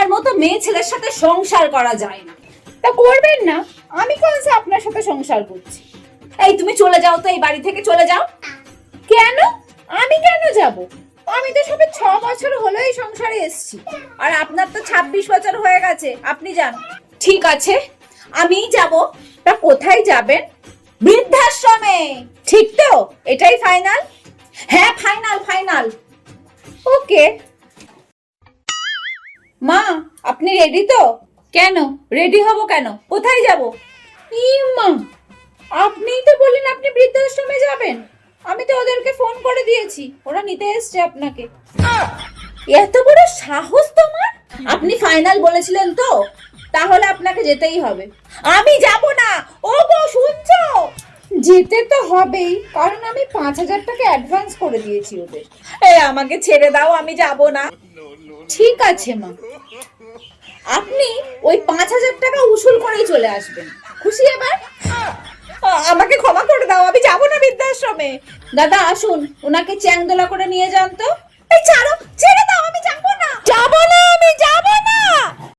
আপনার মতো মেয়ে ছেলের সাথে সংসার করা যায় না। তা করবেন না, আমি কোন সে আপনার সাথে সংসার করছি। এই তুমি চলে যাও তো, এই বাড়ি থেকে চলে যাও। কেন? আমি কেন যাব? আমি তো সবে 6 বছর হলো এই সংসারে এসেছি। আর আপনার তো 26 বছর হয়ে গেছে, আপনি যান। ঠিক আছে, আমিই যাব। তা কোথায় যাবেন? বৃদ্ধাশ্রমে। ঠিক তো? এটাই ফাইনাল? হ্যাঁ, ফাইনাল ফাইনাল। ওকে। মা, আপনি রেডি তো? কেন রেডি হব কেন? কোথায় যাব? মা, আপনিই তো বললেন আপনি বৃদ্ধাশ্রমে যাবেন। আমি তো ওদেরকে ফোন করে দিয়েছি, ওরা নিতে এসছে আপনাকে। এত বড় সাহস তোমার! আপনি ফাইনাল বলেছিলেন তো, তাহলে আপনাকে যেতেই হবে। আমি যাব না। ও গো, শুনছো? যেতে তো হবেই, কারণ আমি 5,000 টাকা অ্যাডভান্স করে দিয়েছি ওদের। এই আমাকে ছেড়ে দাও, আমি যাব না। ঠিক আছে মা। আপনি ওই 5,000 টাকা উসুল করেই চলে আসবেন। খুশি এবার? আমাকে ক্ষমা করে দাও, আমি যাব না বৃদ্ধাশ্রমে। দাদা আসুন, ওনাকে চ্যাংদোলা করে নিয়ে যান তো। এই ছাড়ো, ছেড়ে